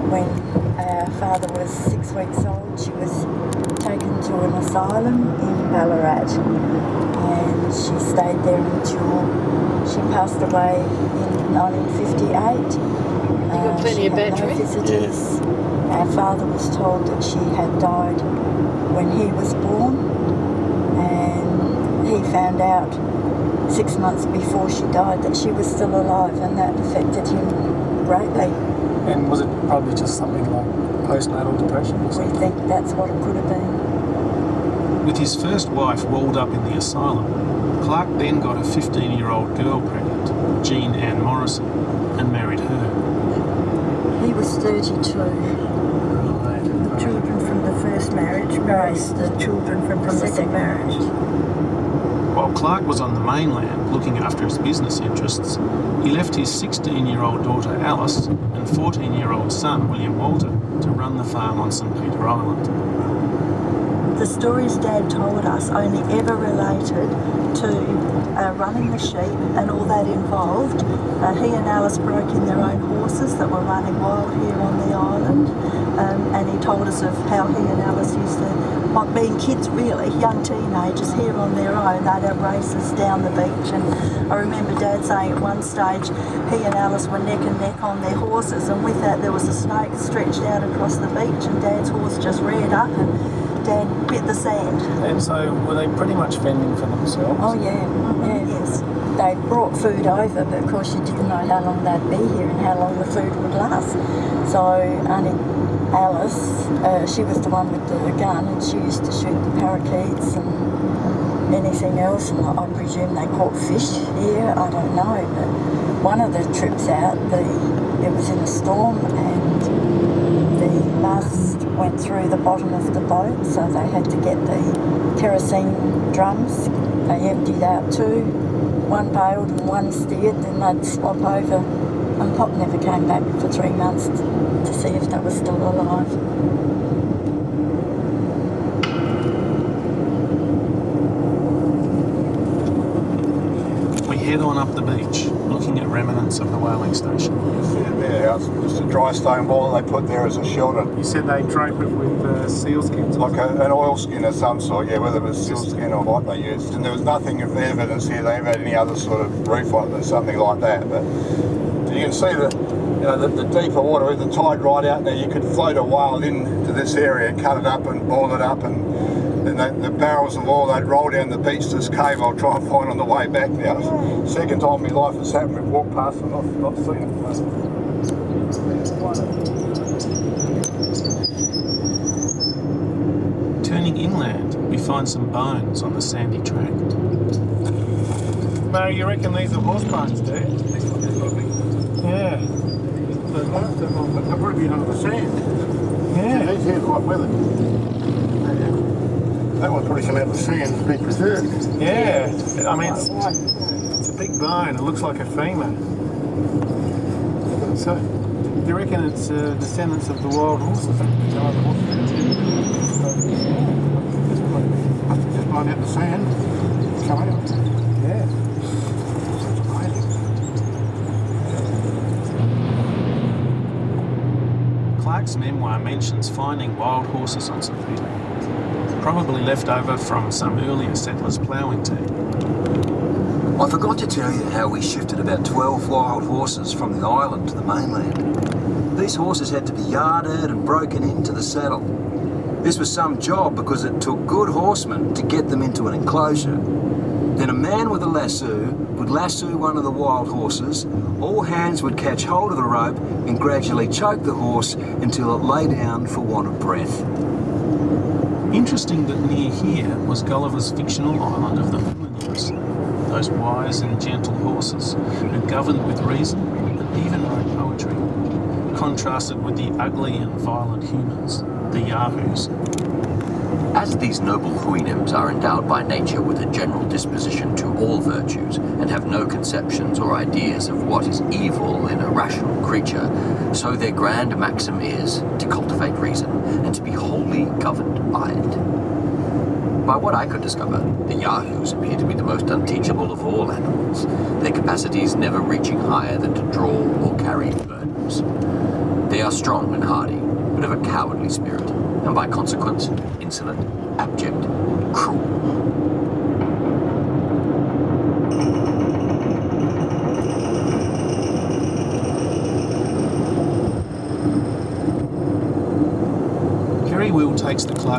when our father was 6 weeks old, she was taken to an asylum in Ballarat, and she stayed there until she passed away in 1958. You got plenty of battery. No visitors. Our father was told that she had died when he was born, and he found out 6 months before she died that she was still alive, and that affected him greatly. And was it probably just something like postnatal depression or We something? think that's what it could have been. With his first wife walled up in the asylum, Clark then got a 15-year-old girl pregnant, Jean Ann Morrison, and married her. He was 32. Right. The children from the first marriage raised the children from the second marriage. While Clark was on the mainland looking after his business interests, he left his 16-year-old daughter Alice and 14-year-old son William Walter to run the farm on St Peter Island. The stories Dad told us only ever related to running the sheep and all that involved. He and Alice broke in their own horses that were running wild here on the island, and he told us of how he and Alice used to, like being kids really, young teenagers here on their own, they'd have races down the beach, and I remember Dad saying at one stage he and Alice were neck and neck on their horses, and with that there was a snake stretched out across the beach, and Dad's horse just reared up and Dad bit the sand. And so were they pretty much fending for themselves? Oh yeah, yes. They brought food over, but of course you didn't know how long they'd be here and how long the food would last. So only Alice, she was the one with the gun, and she used to shoot the parakeets and anything else, and I presume they caught fish here, I don't know, but one of the trips out, it was in a storm, and the mast went through the bottom of the boat, so they had to get the kerosene drums. They emptied out two, one bailed and one steered, then they'd swap over, and Pop never came back for 3 months to see if they were still alive. We head on up the beach, looking at remnants of the whaling station. You see it there, it's a dry stone wall they put there as a shelter. You said they drape it with seal skins? Like an oil skin of some sort, yeah, whether it was seal skin or what they used. And there was nothing of evidence here they ever had any other sort of roof on it than something like that. But you can see the deeper water, with the tide right out there, you could float a whale into this area, cut it up and boil it up, and then the barrels of oil they'd roll down the beach to this cave I'll try and find on the way back now. Second time in my life it's happened, we've walked past and I've not seen it. Turning inland, we find some bones on the sandy track. Mary, you reckon these are horse bones, do you? Yeah. They've probably been under the sand. Yeah. These here are quite weathered. That one's probably come out of the sand and been preserved. Yeah. I mean, it's a big bone. It looks like a femur. So, do you reckon it's descendants of the wild horses? Just blown out the sand, come out. Yeah. That's amazing. Clark's memoir mentions finding wild horses on St Peter, probably left over from some earlier settlers' ploughing team. I forgot to tell you how we shifted about 12 wild horses from the island to the mainland. These horses had to be yarded and broken into the saddle. This was some job because it took good horsemen to get them into an enclosure. Then a man with a lasso would lasso one of the wild horses, all hands would catch hold of the rope and gradually choke the horse until it lay down for want of breath. Interesting that near here was Gulliver's fictional island of the Nymphs, those wise and gentle horses who governed with reason and even wrote poetry, contrasted with the ugly and violent humans, the Yahoos. As these noble houyhnhnms are endowed by nature with a general disposition to all virtues and have no conceptions or ideas of what is evil in a rational creature, so their grand maxim is to cultivate reason and to be wholly governed by it. By what I could discover, the Yahoos appear to be the most unteachable of all animals, their capacities never reaching higher than to draw or carry burdens. They are strong and hardy, but of a cowardly spirit, and by consequence, insolent, abject, cruel. Kerry Will takes the Clark's